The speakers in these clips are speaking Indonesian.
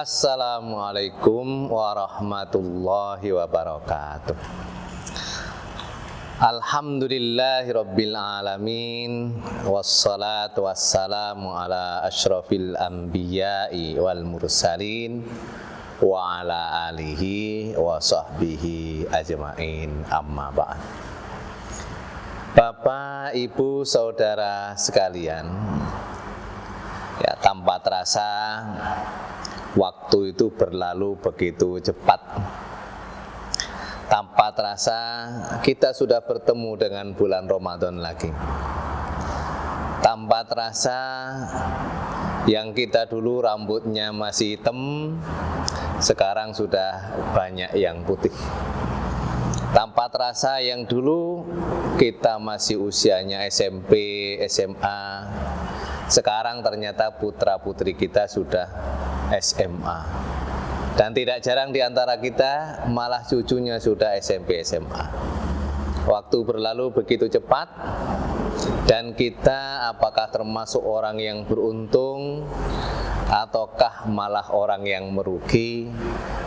Assalamualaikum warahmatullahi wabarakatuh. Alhamdulillahirabbil alamin, wassalatu wassalamu ala asyrafil anbiya'i wal mursalin wa ala alihi wa sahbihi ajma'in, amma ba'd. Bapak, Ibu, saudara sekalian, ya, tanpa terasa waktu itu berlalu begitu cepat. Tanpa terasa kita sudah bertemu dengan bulan Ramadan lagi. Tanpa terasa yang kita dulu rambutnya masih hitam, sekarang sudah banyak yang putih. Tanpa terasa yang dulu kita masih usianya SMP, SMA, sekarang ternyata putra-putri kita sudah SMA. Dan tidak jarang di antara kita malah cucunya sudah SMP, SMA. Waktu berlalu begitu cepat, dan kita apakah termasuk orang yang beruntung ataukah malah orang yang merugi,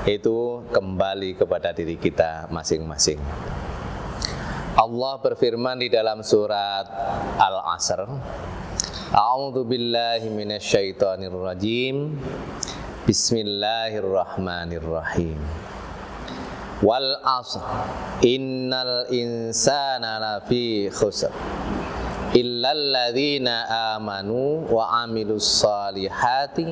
itu kembali kepada diri kita masing-masing. Allah berfirman di dalam surat Al-Asr, A'udzu billahi minasyaitonir rajim. Bismillahirrahmanirrahim. Wal 'ashr innal insana lafi khusr illal ladzina amanu wa 'amilus solihati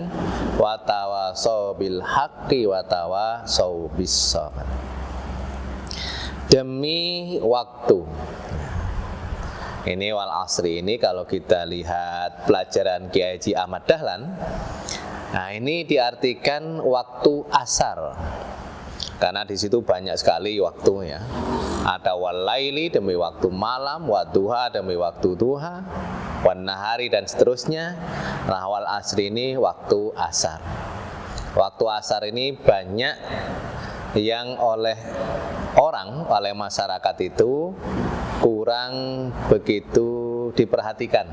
wa tawasaw bil haqqi wa tawasaw bis sabr. Demi waktu. Ini wal asri ini kalau kita lihat pelajaran Kiai Haji Ahmad Dahlan, nah ini diartikan waktu asar. Karena di situ banyak sekali waktunya. Ada wal laili demi waktu malam, wa duha demi waktu duha, wan nahari dan seterusnya. Nah, wal asri ini waktu asar. Waktu asar ini banyak yang oleh masyarakat itu kurang begitu diperhatikan.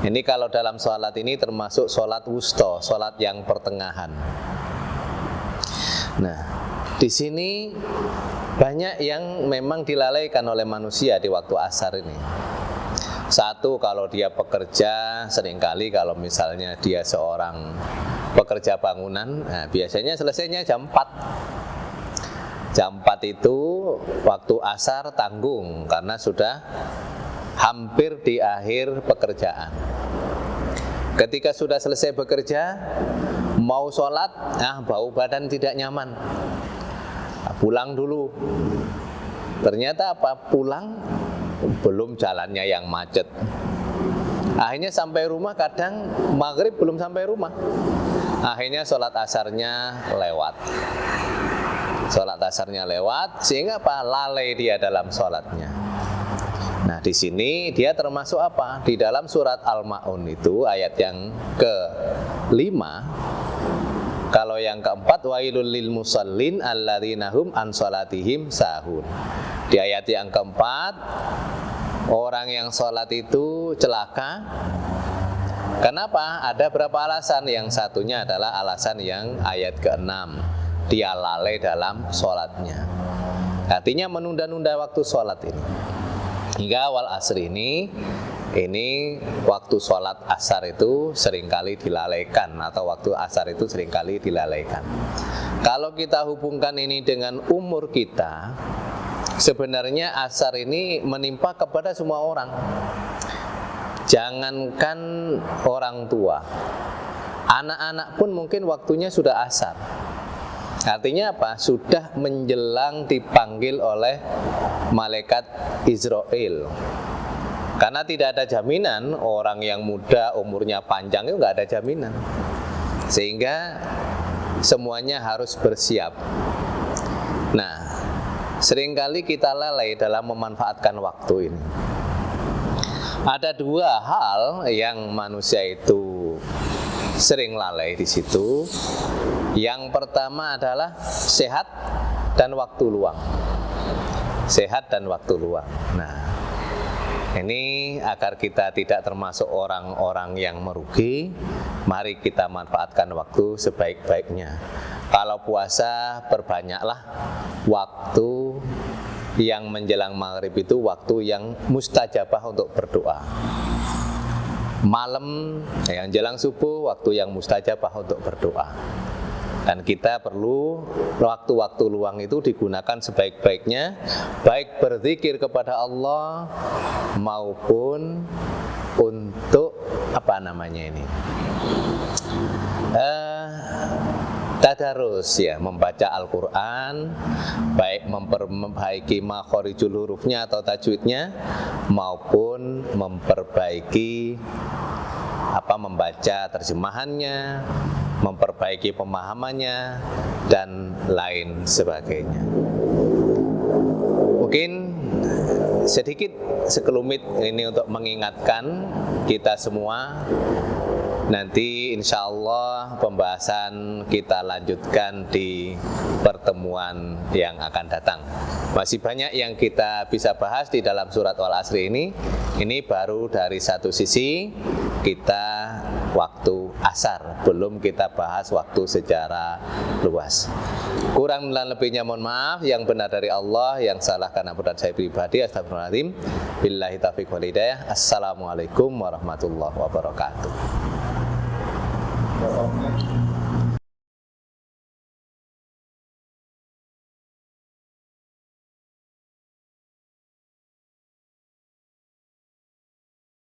Ini kalau dalam sholat ini termasuk sholat wusta, sholat yang pertengahan. Nah, di sini banyak yang memang dilalaikan oleh manusia di waktu asar ini. Satu, kalau dia pekerja, seringkali kalau misalnya dia seorang pekerja bangunan, nah biasanya selesainya jam 4. Jam 4 itu waktu asar tanggung karena sudah hampir di akhir pekerjaan. Ketika sudah selesai bekerja, mau sholat, bau badan tidak nyaman. Pulang dulu. Ternyata apa? Pulang belum jalannya yang macet. Akhirnya sampai rumah kadang maghrib belum sampai rumah. Akhirnya sholat asarnya lewat. Sholat asarnya lewat sehingga apa? Lalai dia dalam sholatnya. Nah, di sini dia termasuk apa? Di dalam surat Al-Ma'un itu ayat yang ke-5. Kalau yang ke-4, wailul lil musallin alladzina hum an sholatihim sahun. Di ayat yang ke-4, orang yang sholat itu celaka. Kenapa? Ada berapa alasan. Yang satunya adalah alasan yang ayat ke-6. Dia lalai dalam sholatnya. Artinya menunda-nunda waktu sholat ini. Hingga awal asri ini waktu sholat asar itu seringkali dilalaikan, atau waktu asar itu seringkali dilalaikan. Kalau kita hubungkan ini dengan umur kita, sebenarnya asar ini menimpa kepada semua orang. Jangankan orang tua, anak-anak pun mungkin waktunya sudah asar. Artinya apa? Sudah menjelang dipanggil oleh malaikat Israel. Karena tidak ada jaminan orang yang muda umurnya panjang itu nggak ada jaminan. Sehingga semuanya harus bersiap. Nah, seringkali kita lalai dalam memanfaatkan waktu ini. Ada dua hal yang manusia itu sering lalai di situ. Yang pertama adalah sehat dan waktu luang. Sehat dan waktu luang. Nah, Ini agar kita tidak termasuk orang-orang yang merugi, mari kita manfaatkan waktu sebaik-baiknya. Kalau puasa, perbanyaklah waktu yang menjelang maghrib itu waktu yang mustajabah untuk berdoa. Malam yang jelang subuh waktu yang mustajabah untuk berdoa. Dan kita perlu waktu-waktu luang itu digunakan sebaik-baiknya, baik berzikir kepada Allah maupun untuk tadarus, ya, membaca Al-Quran, baik memperbaiki makhorijul hurufnya atau tajwidnya maupun memperbaiki membaca terjemahannya, memperbaiki pemahamannya, dan lain sebagainya. Mungkin sedikit sekelumit ini untuk mengingatkan kita semua. Nanti insya Allah pembahasan kita lanjutkan di pertemuan yang akan datang. Masih banyak yang kita bisa bahas di dalam surat Al-Asr ini. Ini baru dari satu sisi kita waktu asar, belum kita bahas waktu secara luas. Kurang dan lebihnya mohon maaf, yang benar dari Allah, yang salah karena berat saya pribadi. Astagfirullahaladzim. Billahi taufiq wal hidayah. Assalamualaikum warahmatullahi wabarakatuh.